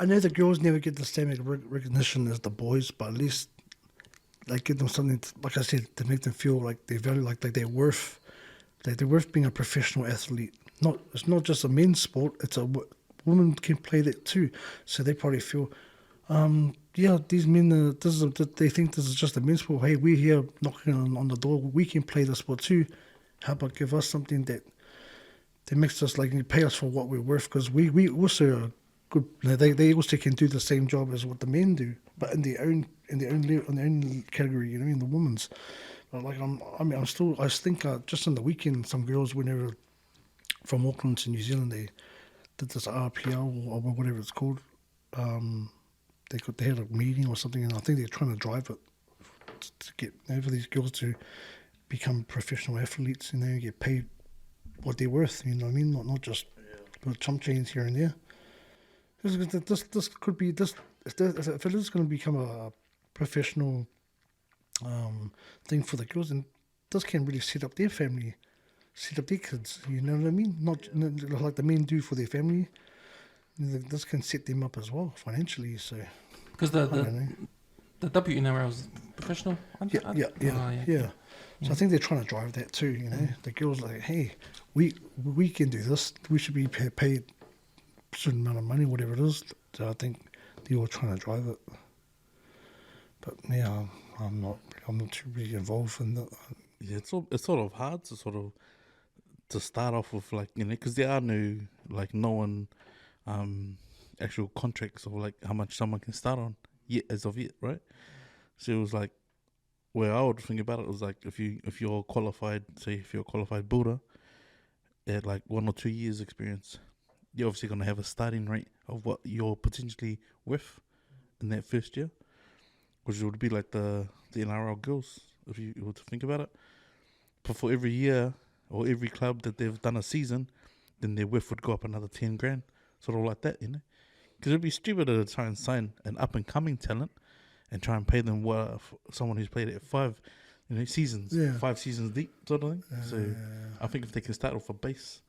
I know the girls never get the same recognition as the boys, but at least they give them something, like I said, to make them feel like they value, like they're worth, they're worth being a professional athlete. It's not just a men's sport. It's a women can play that too. So they probably feel, yeah, these men, they think this is just a men's sport. Hey, we're here knocking on the door. We can play the sport too. How about give us something that makes us like pay us for what we're worth? Because we also are good. They also can do the same job as what the men do, but in their own category, in the women's. But like I think just on the weekend, some girls whenever from Auckland to New Zealand, they did this RPL or whatever it's called. They had a meeting or something, and I think they're trying to drive it to get for these girls to become professional athletes, get paid what they're worth. You know what I mean? Not just chump change here and there. This could be this if it is going to become a professional thing for the girls, and this can really set up their family, set up their kids. You know what I mean? Not like the men do for their family. This can set them up as well financially. So because the WNRL is professional. Yeah. So I think they're trying to drive that too. The girls like, hey, we can do this. We should be paid a certain amount of money, whatever it is. So I think they're all trying to drive it. But yeah, I'm not too really involved in that. Yeah, it's sort of hard to start off with, like, because there are no one actual contracts of like how much someone can start on yet as of yet, right? So it was like, where I would think about it was like if you're qualified, say if you're a qualified builder at like 1 or 2 years experience, you're obviously going to have a starting rate of what you're potentially worth in that first year, which would be like the NRL girls, if you were to think about it. But for every year or every club that they've done a season, then their worth would go up another 10 grand, sort of like that, Because it'd be stupid to try and sign an up-and-coming talent and try and pay them someone who's played it 5 seasons, 5 seasons deep, sort of thing. So I think if they can start off a base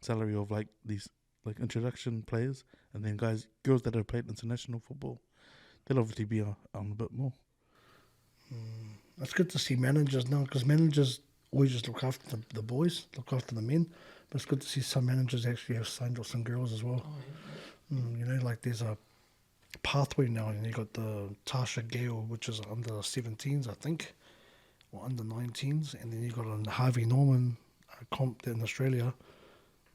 salary of like these like introduction players, and then girls that have played international football, they'll obviously be on a bit more. It's good to see managers now, because managers always just look after the boys, look after the men. But it's good to see some managers actually have signed up some girls as well. Like there's a pathway now, and you got the Tasha Gale, which is under 17s, I think, or under 19s, and then you got a Harvey Norman comp in Australia.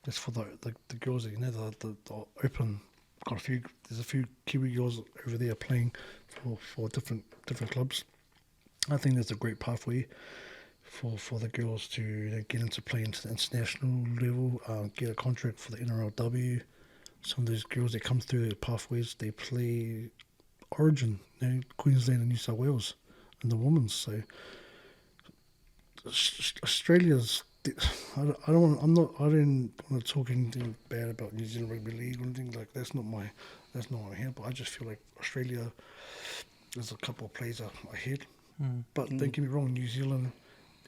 That's for the girls that the open. There's a few Kiwi girls over there playing for different clubs. I think that's a great pathway for the girls to get into play into the international level, get a contract for the NRLW. Some of those girls that come through the pathways, they play Origin, Queensland and New South Wales, and the women's. So Australia's. I don't want to talk anything bad about New Zealand Rugby League or anything like that's not why I'm here. But I just feel like Australia, there's a couple of plays ahead. But don't get me wrong, New Zealand,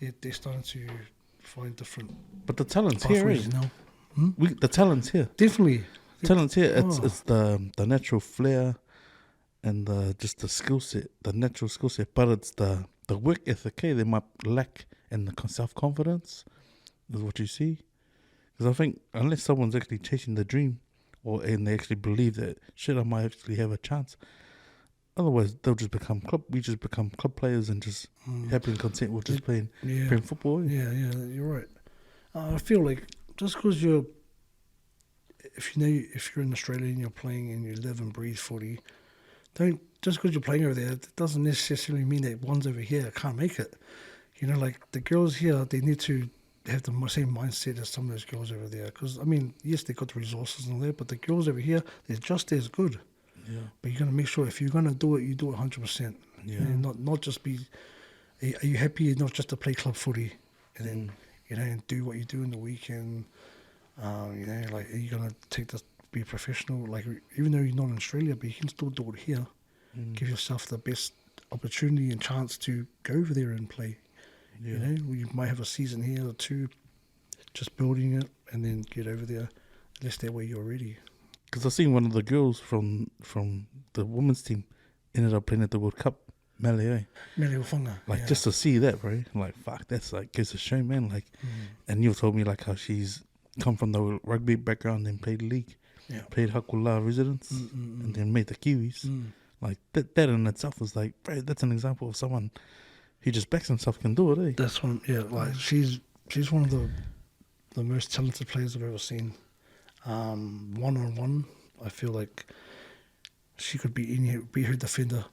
they're starting to find different. But the talent's here, now. The talent's here. Definitely. Talent's here. It's the natural flair and just the skill set, the natural skill set. But it's the work ethic they might lack, and the self-confidence is what you see. Because I think unless someone's actually chasing the dream, and they actually believe that I might actually have a chance. Otherwise, they'll just become club players and just happy and content with just playing football. Yeah, you're right. I feel like just because if you're in Australia and you're playing and you live and breathe footy, just because you're playing over there, it doesn't necessarily mean that ones over here can't make it. Like the girls here, they need to have the same mindset as some of those girls over there. Because, yes, they got the resources and all that, but the girls over here, they're just as good. Yeah. But you're going to make sure if you're going to do it, you do it 100%. Yeah. And not just be... Are you happy not just to play club footy and then, and do what you do in the weekend? Like, are you going to take this, be professional? Like, even though you're not in Australia, but you can still do it here. Give yourself the best opportunity and chance to go over there and play. Yeah. You might have a season here or two, just building it, and then get over there. Unless that way you're ready. Because I seen one of the girls from the women's team ended up playing at the World Cup, Mele. Mele Hufanga. Like yeah. just to see that, bro. Like fuck, that's like goes to show, man. Like, and you told me like how she's come from the rugby background and played league, played Hakula residents, and then made the Kiwis. Like that in itself was like, bro, that's an example of someone who just backs himself can do it, eh? That's one. Yeah, like she's one of the most talented players I've ever seen. 1-on-1, I feel like she could be her defender.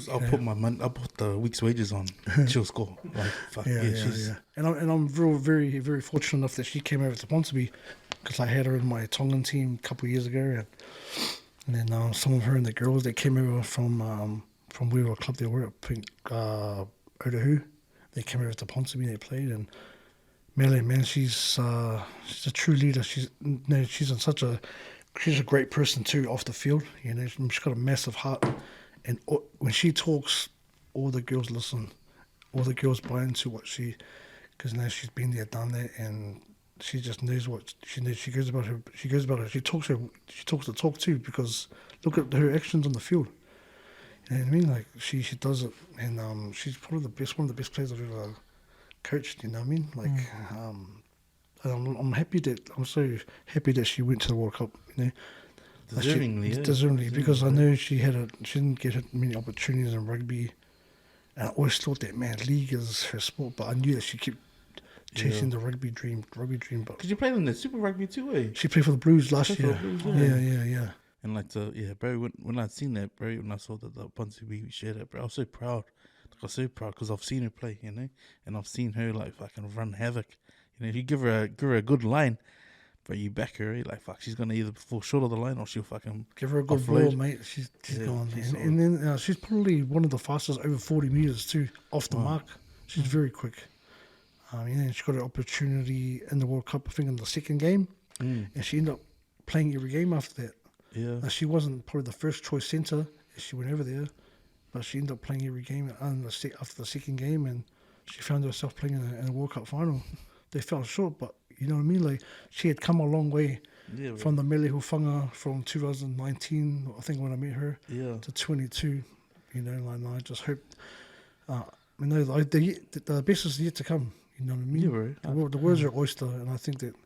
I'll put the week's wages on. She'll score. Like fuck she's. Yeah. And I'm very very fortunate enough that she came over to Ponsonby because I had her in my Tongan team a couple of years ago, and then some of her and the girls that came over from where club they were, I think Otahu, they came over to Ponsonby. They played, and Mele, man, she's a true leader. She's a great person too off the field. You know, she's got a massive heart, and when she talks, all the girls listen. All the girls buy into what because now she's been there, done that, and she just knows what she knows. She goes about her. She talks the talk too, because look at her actions on the field. You know what I mean? Like she does it, and she's probably one of the best players I've ever coached. You know what I mean? Like, I'm so happy that she went to the World Cup. You know, deservingly, because I know she didn't get many opportunities in rugby, and I always thought that, man, league is her sport. But I knew that she kept chasing the rugby dream. But Because you played in the Super Rugby too, eh? she played for the Blues last year. Yeah. And like bro, when I'd seen that, bro, when I saw that the Ponsonby shared it, bro, I was so proud. I was so proud because I've seen her play, you know, and I've seen her like fucking run havoc. You know, if you give her a good line, but you back her, eh? Like fuck, she's gonna either fall short of the line or she'll fucking give her a good offload. ball, mate. She's gone, and then she's probably one of the fastest over 40 meters too, off the mark. She's very quick. And she got an opportunity in the World Cup, I think, in the second game, and she ended up playing every game after that. Yeah. Now, she wasn't probably the first choice centre as she went over there, but she ended up playing every game after the second game, and she found herself playing in a World Cup final. They fell short, but you know what I mean? Like, she had come a long way from the Mele Hufanga from 2019, I think, when I met her, to 22. You know, like, I just hope, the best is yet to come. You know what I mean? Yeah, bro. The words are oyster, and I think that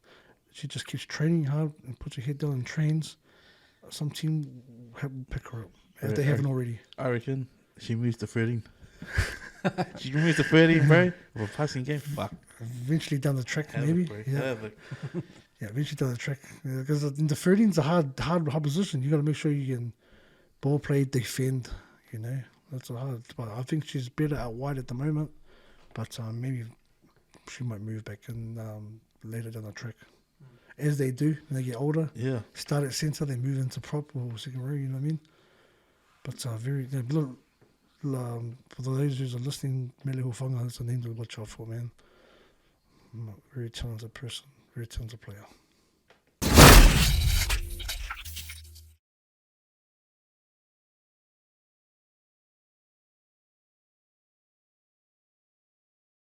she just keeps training hard and puts her head down and trains. Some team will pick her up if they haven't already. I reckon she moves to 13. She moves to 13, bro. With a passing game, fuck. Eventually down the track, maybe. Yeah, eventually down the track. Because in the 13's a hard position. You got to make sure you can ball play, defend. You know, that's a hard. But I think she's better out wide at the moment. But maybe she might move back and later down the track. As they do when they get older. Yeah. Start at centre, they move into prop or second row, you know what I mean? But for those who are listening, Mele Hufanga is a name to watch out for, man. Very talented person, very talented player.